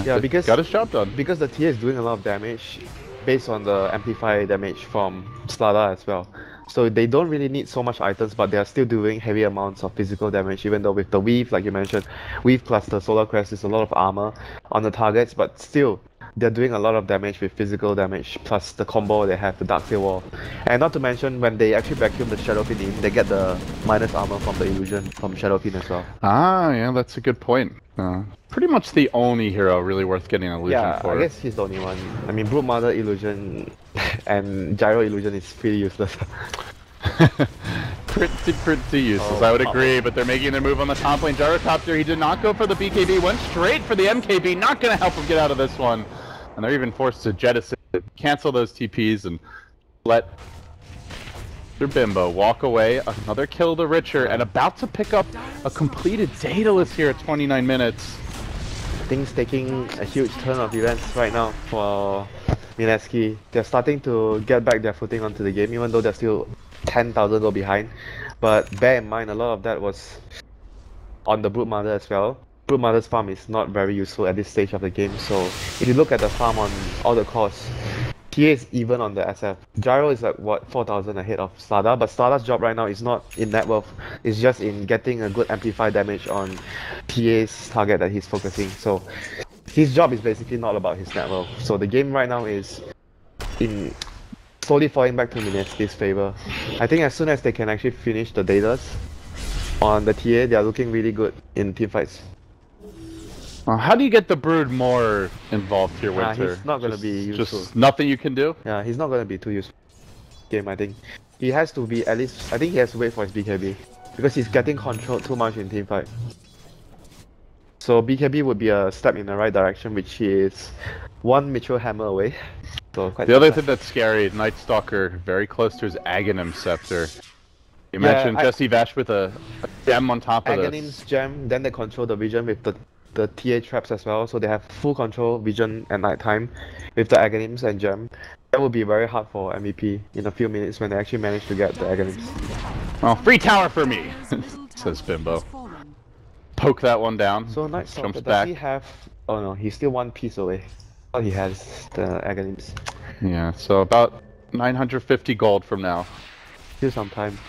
yeah, because got his job done. Because the TA is doing a lot of damage based on the amplify damage from Slada as well. So they don't really need so much items, but they are still doing heavy amounts of physical damage, even though with the weave, like you mentioned, weave plus the solar crest is a lot of armor on the targets, but still they're doing a lot of damage with physical damage plus the combo they have, the Dark Field Wall. And not to mention, when they actually vacuum the Shadow Fiend in, they get the minus armor from the illusion from Shadow Fiend as well. Ah, yeah, that's a good point. Pretty much the only hero really worth getting an illusion for. Yeah, I guess he's the only one. I mean, Brute Mother illusion and Gyro illusion is pretty useless. pretty useless, I would agree, but they're making their move on the top lane. Gyrocopter, he did not go for the BKB, went straight for the MKB, not going to help him get out of this one. And they're even forced to jettison, cancel those TPs, and let their Bimbo walk away. Another kill to Richer, and about to pick up a completed Daedalus here at 29 minutes. Things taking a huge turn of events right now for Mineski. They're starting to get back their footing onto the game, even though they're still 10,000 go behind. But bear in mind, a lot of that was on the Brute Mother as well. Brute Mother's farm is not very useful at this stage of the game, so if you look at the farm on all the cores, TA is even on the SF. Gyro is like what, 4,000 ahead of Slada, but Slada's job right now is not in net worth, it's just in getting a good amplify damage on TA's target that he's focusing. So his job is basically not about his net worth. So the game right now is in slowly falling back to Mineski's favor. I think as soon as they can actually finish the Daedalus on the TA, they are looking really good in team fights. How do you get the Brood more involved here, Winter? He's not going to be useful. Just nothing you can do? Yeah, he's not going to be too useful game, I think. He has to be at least, I think he has to wait for his BKB, because he's getting controlled too much in team fight. So BKB would be a step in the right direction, which is one Mitchell Hammer away. So quite the other thing that's scary, Night Stalker very close to his Aghanim Scepter. You mentioned Jesse Vash with a gem on top of Aghanim's gem, then they control the vision with the TA traps as well, so they have full control vision at night time with the Aghanims and gem. That would be very hard for MVP in a few minutes when they actually manage to get the Aghanims. Oh, free tower for me, says Bimbo. Poke that one down. So Night Stalker, jumps back. Does he have... Oh no, he's still one piece away. Oh, he has the Aghanims. Yeah, so about 950 gold from now. Still some time.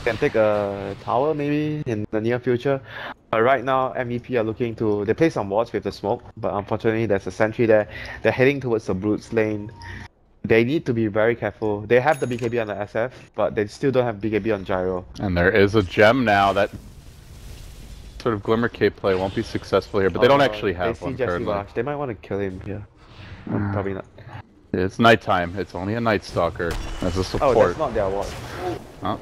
Can take a tower maybe in the near future. But right now, MVP are looking to... They play some wards with the smoke, but unfortunately there's a sentry there. They're heading towards the Brutes lane. They need to be very careful. They have the BKB on the SF, but they still don't have BKB on Gyro. And there is a gem now. That sort of Glimmer Cape play won't be successful here, but they don't actually have one currently. Rush. They might want to kill him here. Probably not. It's nighttime. It's only a Night Stalker as a support. Oh, that's not their ward.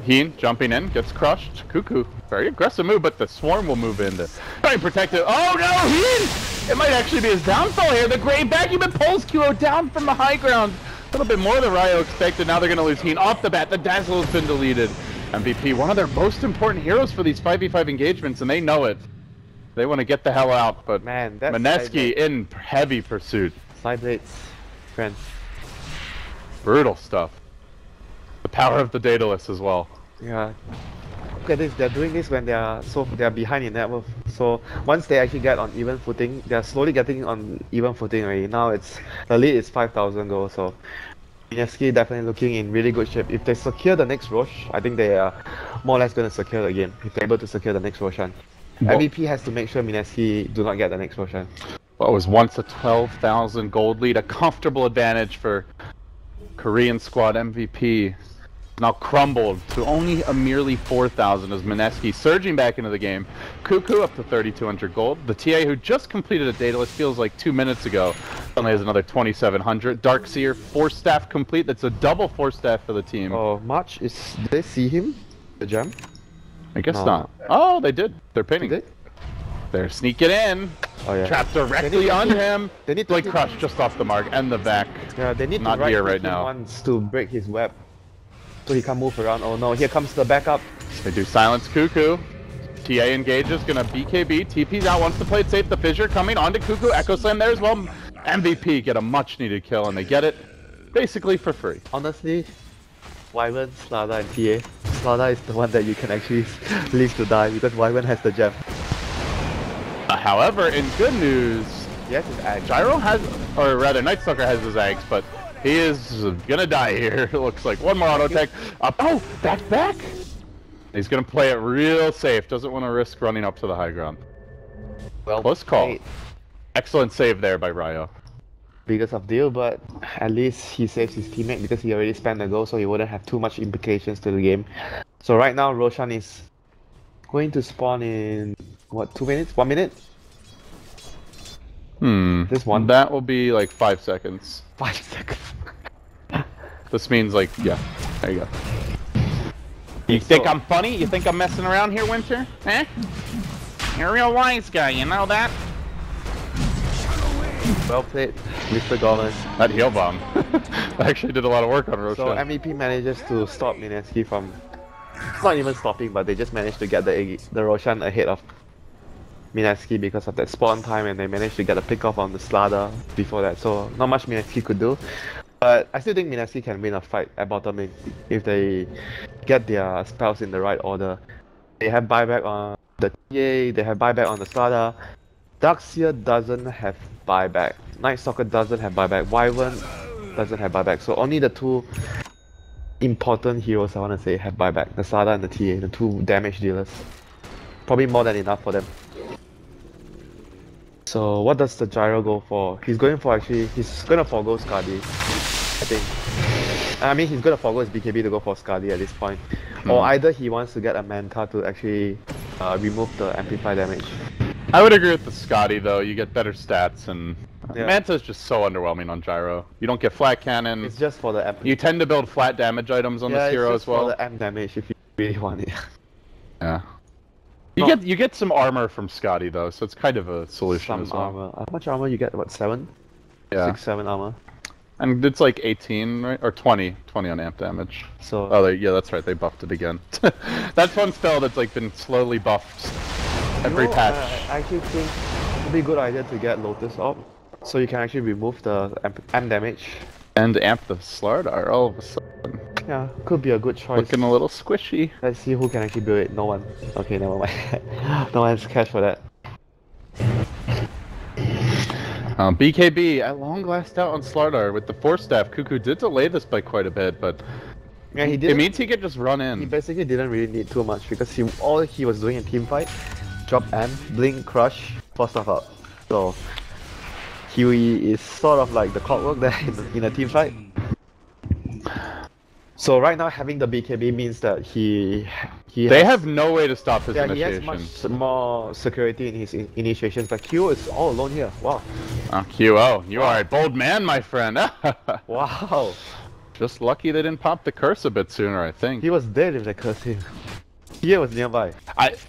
Heen jumping in, gets crushed. Cuckoo, very aggressive move, but the Swarm will move in to try and protect it. Oh no, Heen! It might actually be his downfall here. The Grave Vacuum pulls QO down from the high ground. A little bit more than Ryo expected. Now they're going to lose Heen off the bat. The Dazzle has been deleted. MVP, one of their most important heroes for these 5v5 engagements, and they know it. They want to get the hell out, but man, that's Mineski in heavy pursuit. Side blades, friends. Brutal stuff. The power of the Daedalus as well. Yeah. Look at this, they're doing this when they're behind in net worth. So once they actually get on even footing, they're slowly getting on even footing already. Now the lead is 5,000 goals, so Mineski definitely looking in really good shape. If they secure the next Rosh, I think they are more or less going to secure the game, if they're able to secure the next Roshan. MVP has to make sure Mineski do not get the next Roshan. What was once a 12,000 gold lead, a comfortable advantage for Korean squad MVP. Now crumbled to only a merely 4,000 as Mineski surging back into the game. Cuckoo up to 3,200 gold. The TA who just completed a Daedalus feels like 2 minutes ago only has another 2,700. Darkseer 4-staff complete. That's a double 4-staff for the team. Oh, March did they see him? The gem? I guess not. Oh, they did. They're painting. Did They're sneaking in. Oh, yeah. Trapped directly on him. They need to like crush just off the mark and the vac. Yeah, they need not to here right now. Once to break his web. So he can't move around. Oh no, here comes the backup. They do silence Cuckoo. TA engages, gonna BKB. TP's out, wants to play it safe. The fissure coming onto Cuckoo. Echo Slam there as well. MVP get a much needed kill and they get it basically for free. Honestly, Wyvern, Slada and TA. Slada is the one that you can actually leave to die because Wyvern has the gem. However, in good news, Yes, it's Ag. Gyro has, or rather Nightstalker has his eggs, but he is gonna die here. It looks like one more auto tech. Up. Oh, back. He's gonna play it real safe. Doesn't want to risk running up to the high ground. Well, close call. Excellent save there by Ryo. Biggest of deal, but at least he saves his teammate because he already spent the goal, so he wouldn't have too much implications to the game. So right now, Roshan is going to spawn in what, 2 minutes? 1 minute? This one. That will be like 5 seconds. 5 seconds. This means like, yeah, there you go. You think I'm funny? You think I'm messing around here, Winter? Eh? You're a real wise guy, you know that? Well played, Mr. Golan. That heal bomb actually did a lot of work on Roshan. So MVP manages to stop Mineski from, not even stopping, but they just managed to get the Roshan ahead of Mineski because of that spawn time, and they managed to get a pick off on the Slada before that, so not much Mineski could do. But I still think Mineski can win a fight at bottom lane if they get their spells in the right order. They have buyback on the TA, they have buyback on the Slada. Darkseer doesn't have buyback, Nightstalker doesn't have buyback, Wyvern doesn't have buyback, so only the two important heroes I want to say have buyback, the Slada and the TA, the two damage dealers. Probably more than enough for them. So what does the Gyro go for? He's going for he's gonna forgo Skadi, I think. I mean, he's gonna forgo his BKB to go for Skadi at this point. Or either he wants to get a Manta to actually remove the amplify damage. I would agree with the Scotty though, you get better stats and Manta is just so underwhelming on Gyro. You don't get flat cannon. It's just for the M. You tend to build flat damage items on this hero as well. For the M damage if you really want it. Yeah. You get some armor from Scotty though, so it's kind of a solution as well. Armor. How much armor you get? What, 7? Yeah. 6, 7 armor. And it's like 18, right? Or 20 on amp damage. So oh, yeah, that's right. They buffed it again. That's one spell that's like been slowly buffed every patch. I actually think it'd be a good idea to get Lotus up, so you can actually remove the amp damage. And amp the Slardar all of a sudden. Yeah, could be a good choice. Looking a little squishy. Let's see who can actually build it. No one. Okay, never mind. No one has cash for that. BKB at long last out on Slardar with the 4-staff. Cuckoo did delay this by quite a bit, but Yeah, he It didn't. means he could just run He in. basically didn't really need too much because all he was doing in team fight, drop M, blink, crush, force stuff out. So he is sort of like the clockwork there in a team fight. So right now having the BKB means that he They has, have no way to stop his yeah, he has initiation. much more security in his initiations. But Q is all alone here. Wow. QO, you are a bold man, my friend. Wow. Just lucky they didn't pop the curse a bit sooner, I think. He was dead if they cursed him. Here was nearby.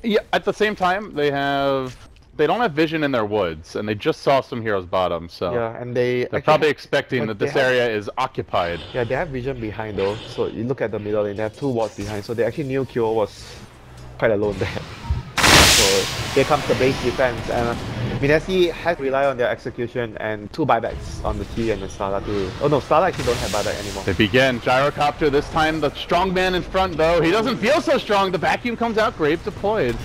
Yeah, at the same time, they don't have vision in their woods, and they just saw some heroes bottom, so Yeah, and they're probably expecting that this area is occupied. Yeah, they have vision behind though. So you look at the middle and they have 2 wards behind. So they actually knew Kyo was quite alone there. So here comes the base defense, and Mineski has to rely on their execution and 2 buybacks on the T and the Stala too. Oh no, Stala actually don't have buyback anymore. They begin. Gyrocopter this time, the strong man in front though. He doesn't feel so strong. The vacuum comes out, Grave deployed.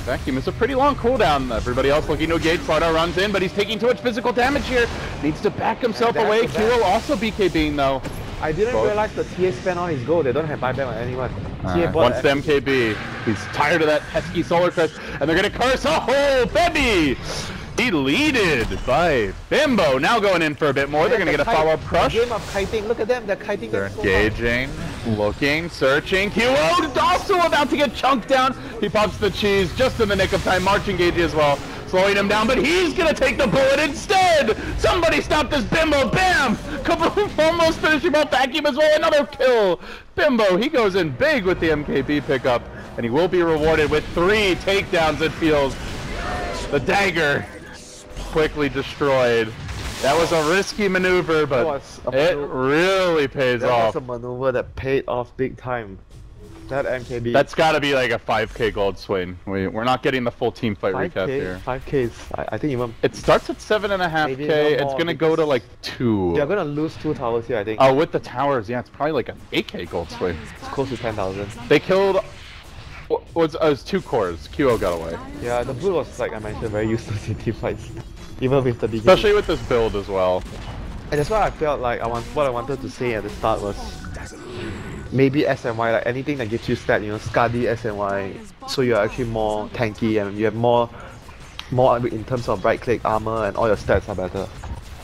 Vacuum is a pretty long cooldown. Everybody else looking to engage. Slardar runs in, but he's taking too much physical damage here. Needs to back himself Yeah, away. that's Q the will also BKBing though. I didn't Both. realize the TA spent all his gold. They don't have buyback on anyone. TA bought Once the MKB, he's tired of that pesky solar crest, and they're gonna curse. Oh, Bebby! Deleted by Bimbo. Now going in for a bit more. They're gonna get a follow-up crush. Game of kiting. Look at them. They're kiting. They're them so hard. engaging, looking, searching. QO also about to get chunked down. He pops the cheese just in the nick of time. March engaging as well, slowing him down, but he's gonna take the bullet instead. Somebody stop this Bimbo. Bam! Kaboom! Almost finishing off Vacuum as well. Another kill. Bimbo, he goes in big with the MKB pickup, and he will be rewarded with 3 takedowns, it feels. The dagger quickly destroyed. That was a risky maneuver, but it really pays That off. was a maneuver that paid off big time. That MKB. That's got to be like a 5k gold swing. We're not getting the full team fight 5K. recap here. 5K is, I think even. It starts at 7.5k. Maybe no It's more gonna go to like 2. They're gonna lose 2 towers here, I think. Oh, with the towers, yeah, it's probably like an 8k gold swing. It's close to 10,000. They killed. It was 2 cores. QO got away. Yeah, the blue was, like I mentioned, very useless in team fights. Even with the BKB. Especially with this build as well. And that's why I felt like what I wanted to say at the start was maybe SNY, like anything that gives you stat, you know, Skadi SNY, so you're actually more tanky and you have more in terms of right click, armor, and all your stats are better.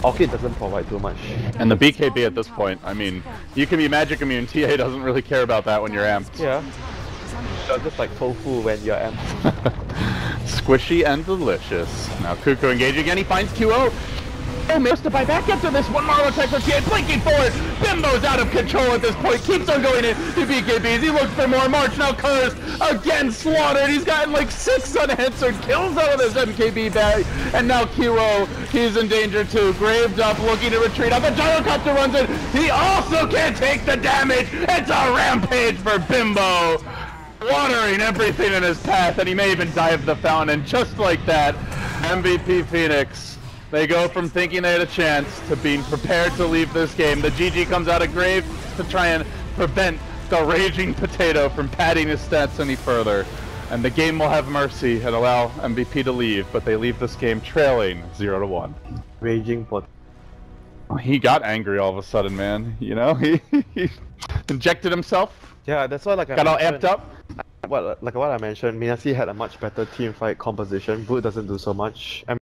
Orchid doesn't provide too much. And the BKB at this point, I mean, you can be magic immune. TA doesn't really care about that when you're amped. Yeah. You're just like tofu when you're amped. Squishy and delicious. Now Kuko engaging again, he finds QO. Oh, missed to buy back after this. 1 more attack for TA, blinking forward. Bimbo's out of control at this point, keeps on going in to BKBs. He looks for more. March now cursed, again slaughtered. He's gotten like 6 unanswered kills out of this MKB bag. And now QO, he's in danger too. Graved up, looking to retreat up. The gyrocopter runs in. He also can't take the damage. It's a rampage for Bimbo. Watering everything in his path, and he may even dive the fountain. And just like that, MVP Phoenix, they go from thinking they had a chance to being prepared to leave this game. The GG comes out of Grave to try and prevent the Raging Potato from padding his stats any further. And the game will have mercy and allow MVP to leave, but they leave this game trailing 0-1. Raging pot. He got angry all of a sudden, man. You know, he injected himself, Yeah, that's why like I got all mentioned, amped up. like what I mentioned, Mineski had a much better team fight composition. Boot doesn't do so much.